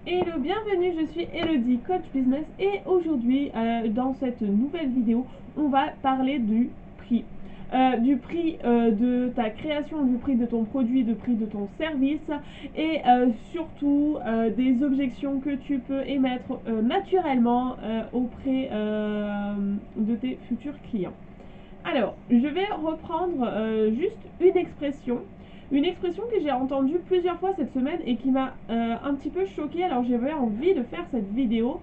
Hello, bienvenue, je suis Elodie, coach business et aujourd'hui dans cette nouvelle vidéo on va parler du prix. De ta création, du prix de ton produit, du prix de ton service et surtout des objections que tu peux émettre naturellement auprès de tes futurs clients. Alors, je vais reprendre juste une expression que j'ai entendue plusieurs fois cette semaine et qui m'a un petit peu choquée. Alors j'avais envie de faire cette vidéo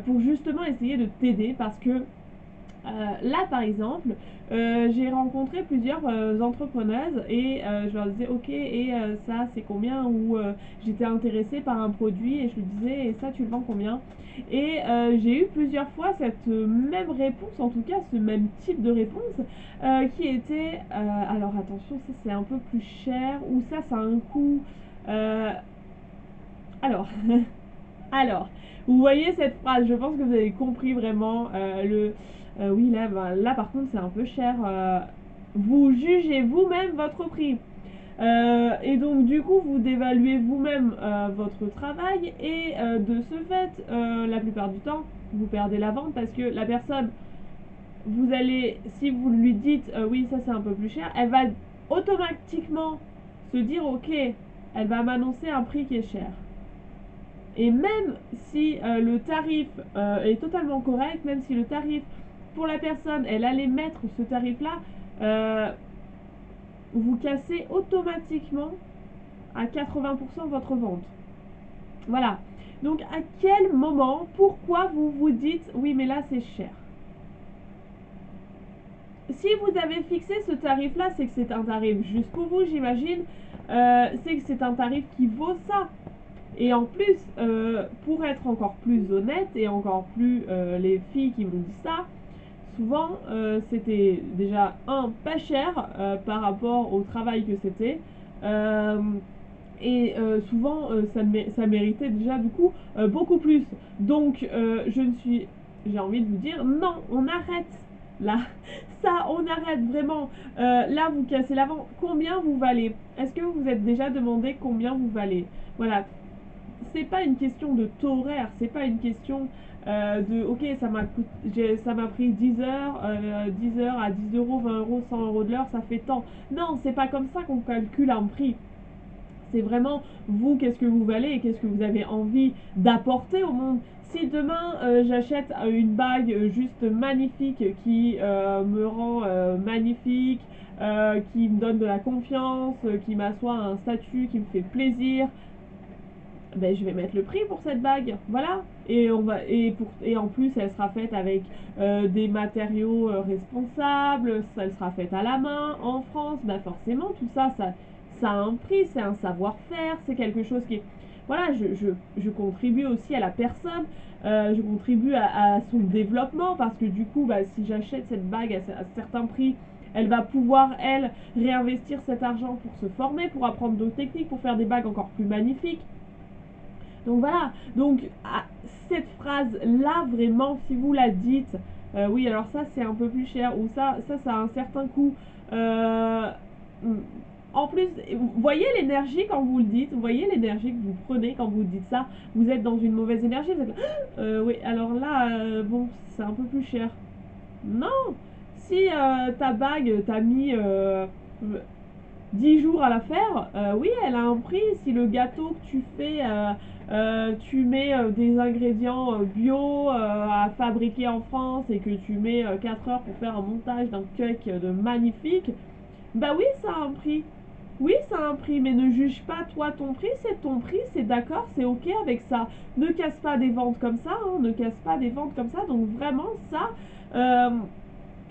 pour justement essayer de t'aider parce que là, par exemple, j'ai rencontré plusieurs entrepreneuses et je leur disais, ok, et ça, c'est combien? Ou j'étais intéressée par un produit et je lui disais, et ça, tu le vends combien? Et j'ai eu plusieurs fois cette même réponse, en tout cas ce même type de réponse, qui était, alors attention, ça c'est un peu plus cher, ou ça a un coût. Euh, alors, alors, vous voyez cette phrase, je pense que vous avez compris vraiment oui, là, là par contre c'est un peu cher. Vous jugez vous-même votre prix. Et donc du coup vous dévaluez vous-même votre travail et de ce fait, la plupart du temps, vous perdez la vente parce que la personne, vous allez, si vous lui dites oui ça c'est un peu plus cher, elle va automatiquement se dire ok, elle va m'annoncer un prix qui est cher. Et même si le tarif est totalement correct, même si le tarif pour la personne, elle allait mettre ce tarif-là, euh, vous cassez automatiquement à 80% votre vente. Voilà. Donc à quel moment, pourquoi vous vous dites oui mais là c'est cher? Si vous avez fixé ce tarif-là, c'est que c'est un tarif juste pour vous, j'imagine. C'est que c'est un tarif qui vaut ça. Et en plus, pour être encore plus honnête et encore plus les filles qui m'ont dit ça, souvent c'était déjà pas cher par rapport au travail que c'était. Euh, et souvent ça méritait déjà du coup beaucoup plus. Donc j'ai envie de vous dire non, on arrête là. Ça, on arrête vraiment. Là, vous cassez l'avant. Combien vous valez? Est-ce que vous vous êtes déjà demandé combien vous valez? Voilà, c'est pas une question de taux horaire, c'est pas une question de ok ça m'a pris 10 heures, 10 heures à 10 euros, 20 euros, 100 euros de l'heure, ça fait tant. Non, c'est pas comme ça qu'on calcule un prix. C'est vraiment vous, qu'est-ce que vous valez et qu'est-ce que vous avez envie d'apporter au monde. Si demain j'achète une bague juste magnifique qui me rend magnifique, qui me donne de la confiance, qui m'assoit à un statut, qui me fait plaisir, ben, je vais mettre le prix pour cette bague, voilà. Et en plus elle sera faite avec des matériaux responsables, elle sera faite à la main en France, ben forcément tout ça, ça a un prix, c'est un savoir-faire, c'est quelque chose qui est, voilà, je contribue aussi à la personne, je contribue à son développement parce que du coup, bah, si j'achète cette bague à certains prix, elle va pouvoir, elle, réinvestir cet argent pour se former, pour apprendre d'autres techniques, pour faire des bagues encore plus magnifiques. Donc voilà, donc cette phrase-là, vraiment, si vous la dites, oui, alors ça c'est un peu plus cher, ou ça a un certain coût. Euh, En plus, vous voyez l'énergie quand vous le dites, vous voyez l'énergie que vous prenez quand vous dites ça, vous êtes dans une mauvaise énergie, vous êtes oui, alors là, bon, c'est un peu plus cher. Non, si ta bague, t'as mis 10 jours à la faire, oui, elle a un prix. Si le gâteau que tu fais, tu mets des ingrédients bio à fabriquer en France et que tu mets 4 heures pour faire un montage d'un cake de magnifique, bah oui, ça a un prix. Oui, ça a un prix, mais ne juge pas toi ton prix, c'est ton prix, c'est d'accord, c'est ok avec ça. Ne casse pas des ventes comme ça, hein, ne casse pas des ventes comme ça. Donc vraiment ça, euh,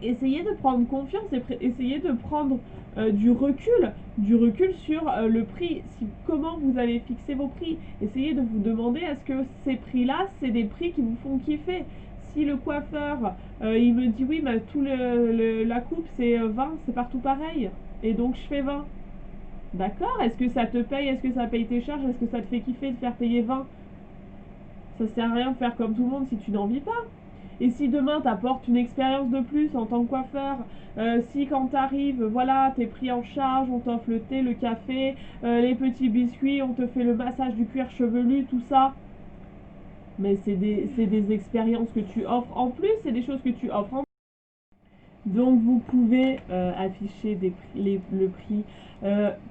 essayez de prendre confiance et essayez de prendre du recul sur le prix, comment vous allez fixer vos prix. Essayez de vous demander est-ce que ces prix-là, c'est des prix qui vous font kiffer. Si le coiffeur, il me dit oui, bah, la coupe c'est 20, c'est partout pareil, et donc je fais 20. D'accord, est-ce que ça te paye, est-ce que ça paye tes charges, est-ce que ça te fait kiffer de faire payer 20? Ça sert à rien de faire comme tout le monde si tu n'en vis pas. Et si demain t'apportes une expérience de plus en tant que coiffeur, si quand t'arrives, voilà, t'es pris en charge, on t'offre le thé, le café, les petits biscuits, on te fait le massage du cuir chevelu, tout ça, mais c'est des expériences que tu offres en plus, c'est des choses que tu offres en plus. Donc vous pouvez afficher le prix.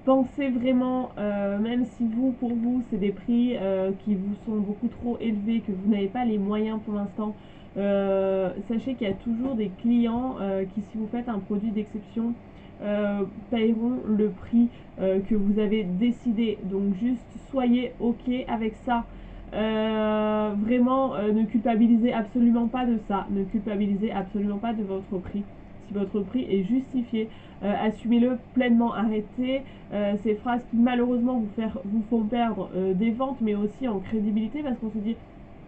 Pensez vraiment, même si pour vous, c'est des prix qui vous sont beaucoup trop élevés, que vous n'avez pas les moyens pour l'instant, sachez qu'il y a toujours des clients qui, si vous faites un produit d'exception, paieront le prix que vous avez décidé. Donc juste soyez ok avec ça. Vraiment, ne culpabilisez absolument pas de ça. Ne culpabilisez absolument pas de votre prix. Si votre prix est justifié, assumez-le pleinement. Arrêtez ces phrases qui malheureusement vous font perdre des ventes, mais aussi en crédibilité, parce qu'on se dit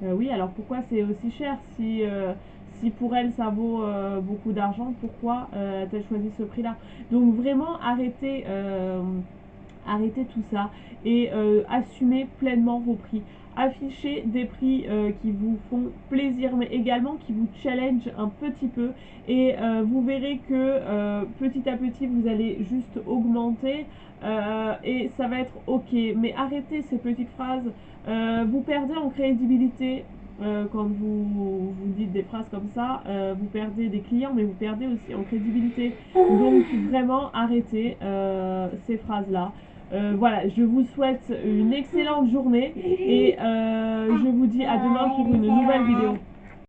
oui, alors pourquoi c'est aussi cher si pour elle ça vaut beaucoup d'argent, pourquoi a-t-elle choisi ce prix-là? Donc vraiment arrêtez tout ça et assumez pleinement vos prix. Affichez des prix qui vous font plaisir, mais également qui vous challenge un petit peu. Et vous verrez que petit à petit, vous allez juste augmenter et ça va être ok. Mais arrêtez ces petites phrases. Vous perdez en crédibilité. Quand vous dites des phrases comme ça, vous perdez des clients, mais vous perdez aussi en crédibilité. Donc vraiment arrêtez ces phrases-là. Voilà, je vous souhaite une excellente journée et je vous dis à demain pour une nouvelle vidéo.